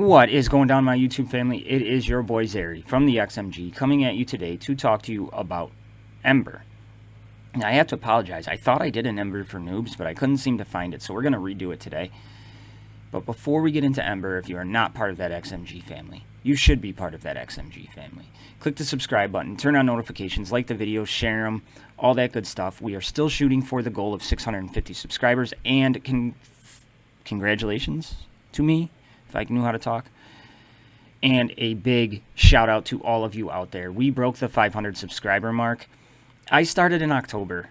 What is going down, my YouTube family? It is your boy Zeri from the XMG coming at you today to talk to you about Ember. Now, I have to apologize. I thought I did an Ember for Noobs, but I couldn't seem to find it, so we're going to redo it today. But before we get into Ember, if you are not part of that XMG family, you should be part of that XMG family. Click the subscribe button, turn on notifications, like the videos, share them, all that good stuff. We are still shooting for the goal of 650 subscribers, and congratulations to me, if I knew how to talk. And a big shout out to all of you out there. We broke the 500 subscriber mark. I started in October.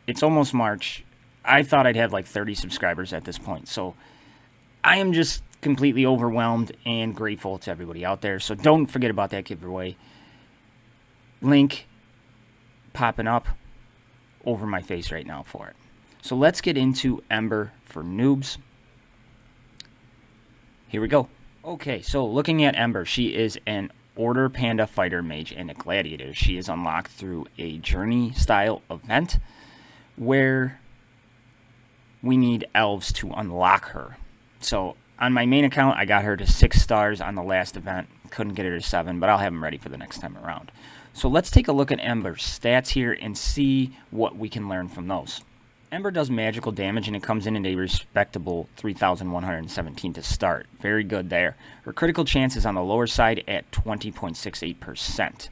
It's almost March. I thought I'd have like 30 subscribers at this point. So I am just completely overwhelmed and grateful to everybody out there. So don't forget about that giveaway. Link popping up over my face right now for it. So let's get into Ember for Noobs. Here we go. Okay, so looking at Ember, she is an Order Panda Fighter Mage and a Gladiator. She is unlocked through a Journey style event where we need elves to unlock her. So on my main account, I got her to 6 stars on the last event. Couldn't get her to 7, but I'll have them ready for the next time around. So let's take a look at Ember's stats here and see what we can learn from those. Ember does magical damage, and it comes in at a respectable 3,117 to start. Very good there. Her critical chance is on the lower side at 20.68%.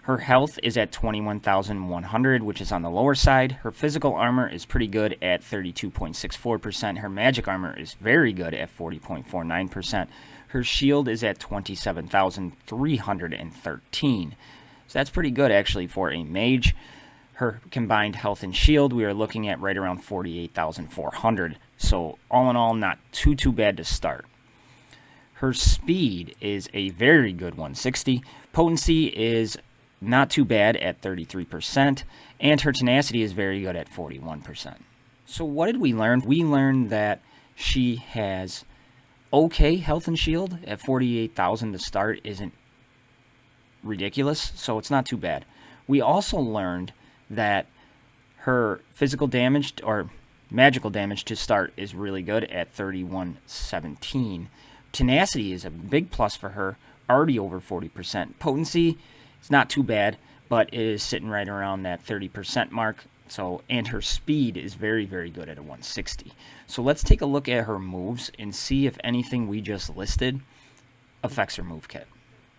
Her health is at 21,100, which is on the lower side. Her physical armor is pretty good at 32.64%. Her magic armor is very good at 40.49%. Her shield is at 27,313. So that's pretty good, actually, for a mage. Her combined health and shield, we are looking at right around 48,400. So all in all, not too bad to start. Her speed is a very good 160. Potency is not too bad at 33%. And her tenacity is very good at 41%. So what did we learn? We learned that she has okay health and shield at 48,000 to start isn't ridiculous, so it's not too bad. We also learned that her physical damage or magical damage to start is really good at 3117. Tenacity is a big plus for her, already over 40%. Potency is not too bad, but it is sitting right around that 30% mark. So, and her speed is very good at a 160. So let's take a look at her moves and see if anything we just listed affects her move kit.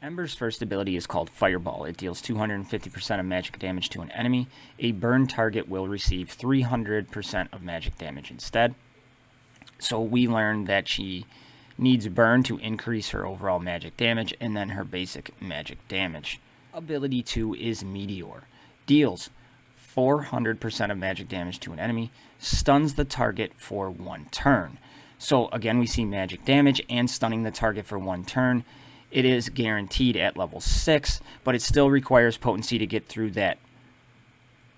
Ember's first ability is called Fireball. It deals 250% of magic damage to an enemy. A burned target will receive 300% of magic damage instead. So we learned that she needs burn to increase her overall magic damage and then her basic magic damage. Ability 2 is Meteor. Deals 400% of magic damage to an enemy. Stuns the target for 1 turn. So again, we see magic damage and stunning the target for 1 turn. It is guaranteed at level 6, but it still requires potency to get through that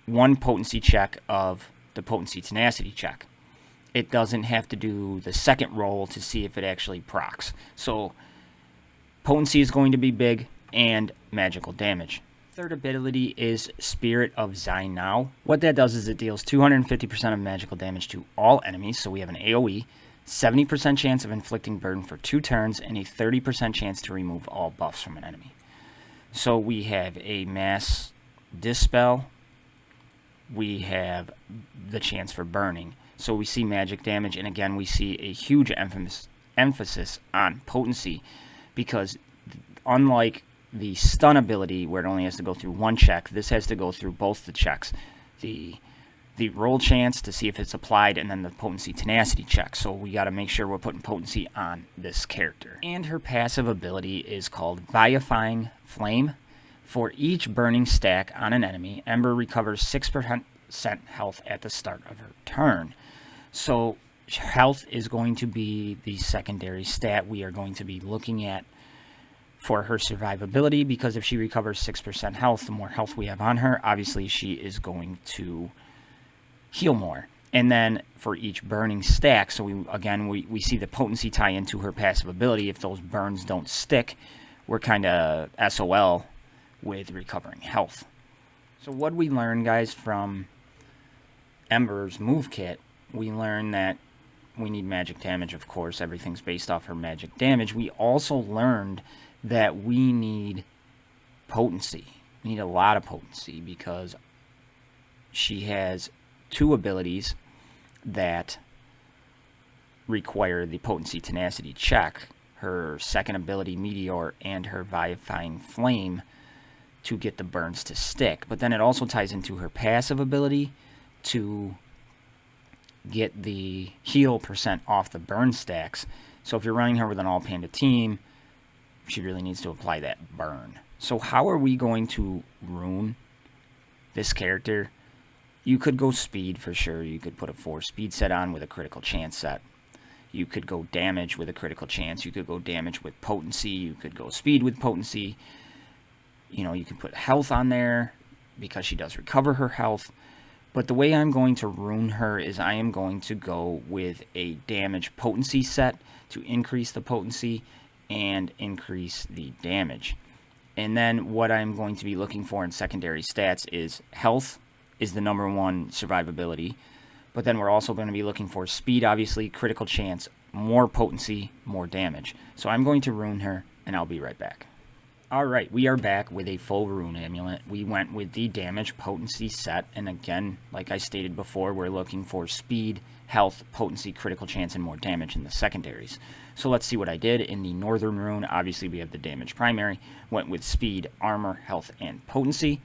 1 potency check of the potency tenacity check. It doesn't have to do the second roll to see if it actually procs. So potency is going to be big, and magical damage. Third ability is Spirit of Zhu Niao. What that does is it deals 250% of magical damage to all enemies, so we have an AoE, 70% chance of inflicting burden for 2 turns, and a 30% chance to remove all buffs from an enemy. So we have a mass dispel. We have the chance for burning. So we see magic damage, and again we see a huge emphasis on potency, because unlike the stun ability where it only has to go through 1 check, this has to go through both the checks. The roll chance to see if it's applied, and then the potency tenacity check. So we got to make sure we're putting potency on this character. And her passive ability is called Vivifying Flame. For each burning stack on an enemy, Ember recovers 6% health at the start of her turn. So health is going to be the secondary stat we are going to be looking at for her survivability, because if she recovers 6% health, the more health we have on her, obviously she is going to heal more. And then for each burning stack, so we see the potency tie into her passive ability. If those burns don't stick, we're kind of SOL with recovering health. So what we learn, guys, from Ember's move kit, we learn that we need magic damage, of course. Everything's based off her magic damage. We also learned that we need potency. We need a lot of potency because she has 2 abilities that require the potency tenacity check. Her second ability, Meteor, and her Vivifying Flame to get the burns to stick. But then it also ties into her passive ability to get the heal % off the burn stacks. So if you're running her with an all Panda team, she really needs to apply that burn. So how are we going to rune this character? You could go speed for sure. You could put a 4 speed set on with a critical chance set. You could go damage with a critical chance. You could go damage with potency. You could go speed with potency. You know, you can put health on there because she does recover her health. But the way I'm going to rune her is I am going to go with a damage potency set to increase the potency and increase the damage. And then what I'm going to be looking for in secondary stats is health is the #1 survivability. But then we're also going to be looking for speed, obviously, critical chance, more potency, more damage. So I'm going to rune her, and I'll be right back. Alright, we are back with a full rune amulet. We went with the damage potency set, and again, like I stated before, we're looking for speed, health, potency, critical chance, and more damage in the secondaries. So let's see what I did. In the northern rune, obviously we have the damage primary, went with speed, armor, health, and potency.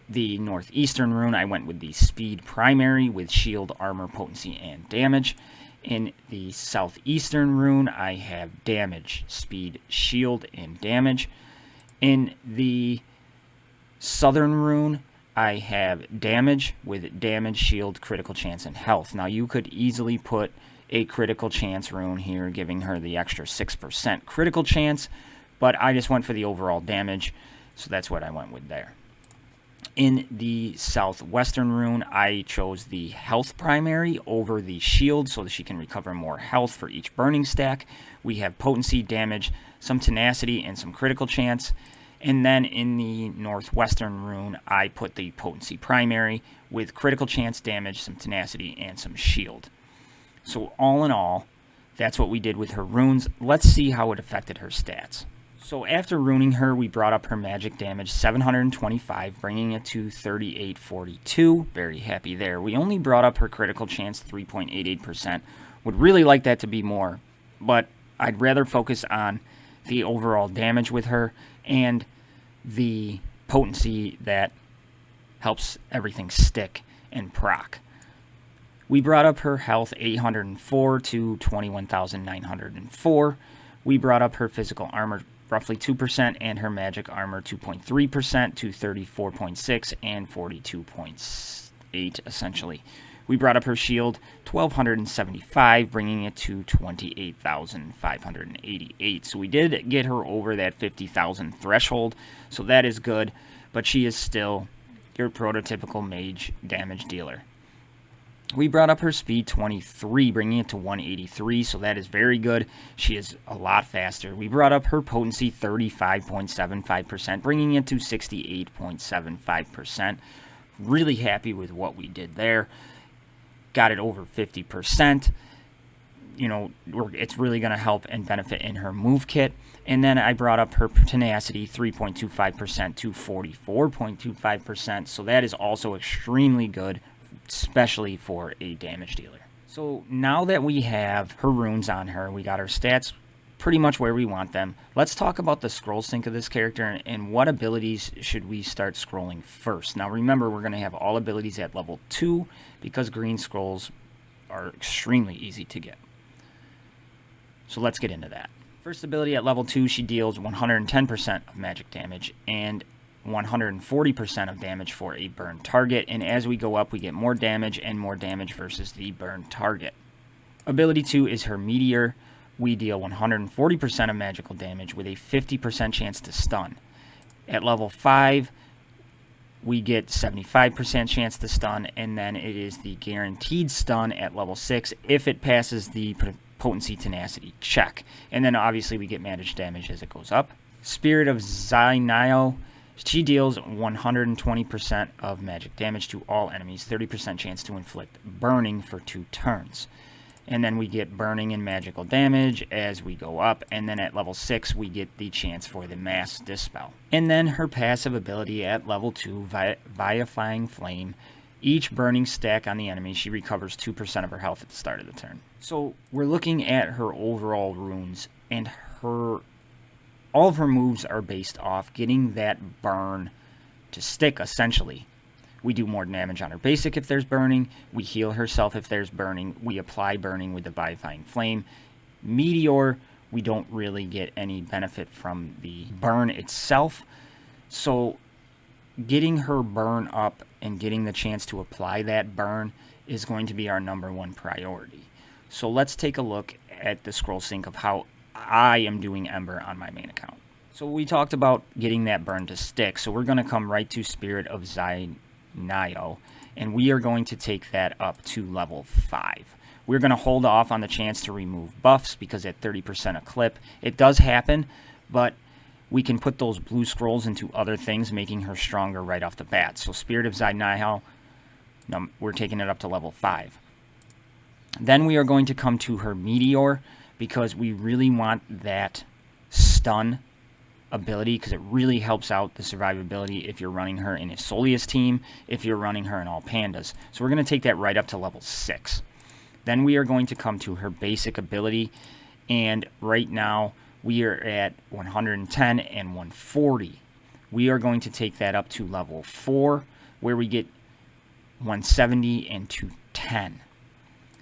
The northeastern rune, I went with the speed primary with shield, armor, potency, and damage. In the southeastern rune, I have damage, speed, shield, and damage. In the southern rune, I have damage with damage, shield, critical chance, and health. Now, you could easily put a critical chance rune here, giving her the extra 6% critical chance, but I just went for the overall damage, so that's what I went with there. In the southwestern rune, I chose the health primary over the shield so that she can recover more health for each burning stack. We have potency, damage, some tenacity, and some critical chance. And then in the northwestern rune, I put the potency primary with critical chance, damage, some tenacity, and some shield. So all in all, that's what we did with her runes. Let's see how it affected her stats. So after runing her, we brought up her magic damage 725, bringing it to 3842. Very happy there. We only brought up her critical chance 3.88%. Would really like that to be more, but I'd rather focus on the overall damage with her and the potency that helps everything stick and proc. We brought up her health 804 to 21,904. We brought up her physical armor roughly 2%, and her magic armor 2.3% to 34.6 and 42.8, essentially. We brought up her shield 1,275, bringing it to 28,588. So we did get her over that 50,000 threshold, so that is good, but she is still your prototypical mage damage dealer. We brought up her speed 23, bringing it to 183, so that is very good. She is a lot faster. We brought up her potency 35.75%, bringing it to 68.75%. Really happy with what we did there. Got it over 50%. You know, it's really going to help and benefit in her move kit. And then I brought up her tenacity 3.25% to 44.25%, so that is also extremely good, especially for a damage dealer. So now that we have her runes on her, we got her stats pretty much where we want them. Let's talk about the scroll sync of this character and what abilities should we start scrolling first. Now remember, we're going to have all abilities at level 2 because green scrolls are extremely easy to get. So let's get into that. First ability at level 2, she deals 110% of magic damage and 140% of damage for a burned target, and as we go up we get more damage and more damage versus the burned target. Ability 2 is her Meteor. We deal 140% of magical damage with a 50% chance to stun. At level 5 we get 75% chance to stun, and then it is the guaranteed stun at level 6 if it passes the potency tenacity check, and then obviously we get managed damage as it goes up. Spirit of Zhu Niao, she deals 120% of magic damage to all enemies, 30% chance to inflict burning for 2 turns. And then we get burning and magical damage as we go up. And then at level 6, we get the chance for the mass dispel. And then her passive ability at level 2, Vivifying Flame. Each burning stack on the enemy, she recovers 2% of her health at the start of the turn. So we're looking at her overall runes, and all of her moves are based off getting that burn to stick, essentially. We do more damage on her basic if there's burning. We heal herself if there's burning. We apply burning with the Vivifying Flame. Meteor, we don't really get any benefit from the burn itself. So getting her burn up and getting the chance to apply that burn is going to be our #1 priority. So let's take a look at the scroll sync of how I am doing Ember on my main account. So we talked about getting that burn to stick. So we're going to come right to Spirit of Zhu Niao, and we are going to take that up to level 5. We're going to hold off on the chance to remove buffs because at 30% a clip, it does happen, but we can put those blue scrolls into other things, making her stronger right off the bat. So Spirit of Zhu Niao, we're taking it up to level 5. Then we are going to come to her Meteor because we really want that stun ability because it really helps out the survivability if you're running her in a Soleus team, if you're running her in all Pandas. So we're going to take that right up to level 6. Then we are going to come to her basic ability, and right now we are at 110 and 140. We are going to take that up to level 4 where we get 170 and 210.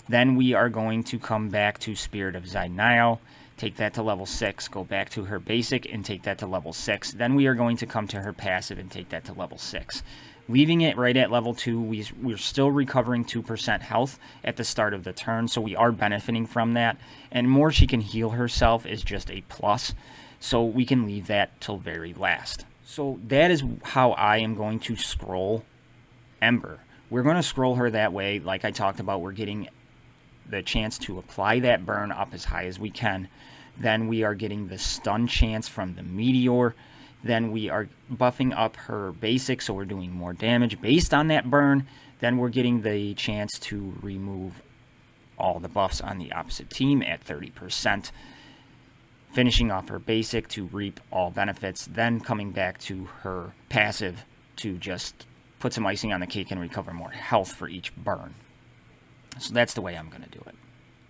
Then we are going to come back to Spirit of Zhu Niao, take that to level 6, go back to her basic and take that to level 6. Then we are going to come to her passive and take that to level 6. Leaving it right at level 2, we're still recovering 2% health at the start of the turn, so we are benefiting from that. And more she can heal herself is just a plus, so we can leave that till very last. So that is how I am going to scroll Ember. We're going to scroll her that way, like I talked about. We're getting the chance to apply that burn up as high as we can. Then we are getting the stun chance from the Meteor. Then we are buffing up her basic, so we're doing more damage based on that burn. Then we're getting the chance to remove all the buffs on the opposite team at 30%. Finishing off her basic to reap all benefits. Then coming back to her passive to just put some icing on the cake and recover more health for each burn. So that's the way I'm going to do it.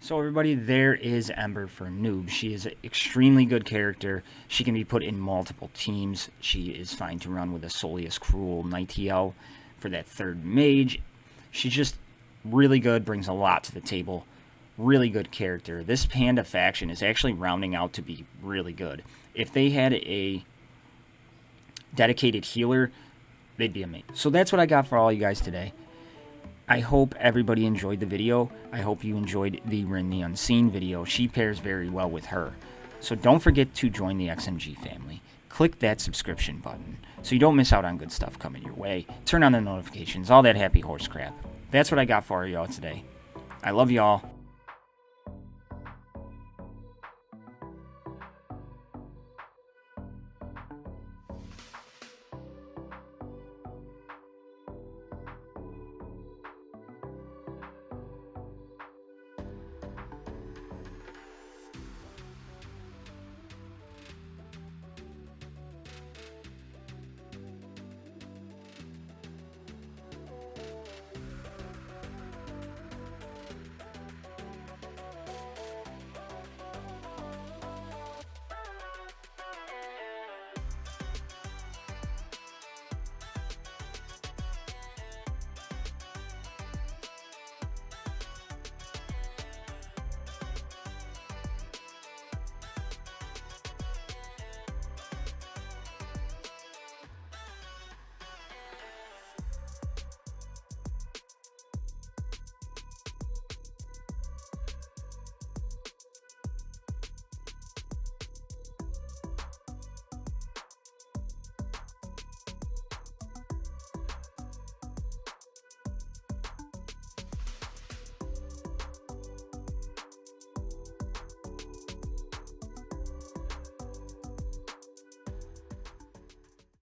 So everybody, there is Ember for Noob. She is an extremely good character. She can be put in multiple teams. She is fine to run with a Soleus Cruel Nightiel for that third mage. She's just really good, brings a lot to the table. Really good character. This Panda faction is actually rounding out to be really good. If they had a dedicated healer, they'd be amazing. So that's what I got for all you guys today. I hope everybody enjoyed the video. I hope you enjoyed the Rin the Unseen video. She pairs very well with her. So don't forget to join the XMG family. Click that subscription button so you don't miss out on good stuff coming your way. Turn on the notifications, all that happy horse crap. That's what I got for y'all today. I love y'all.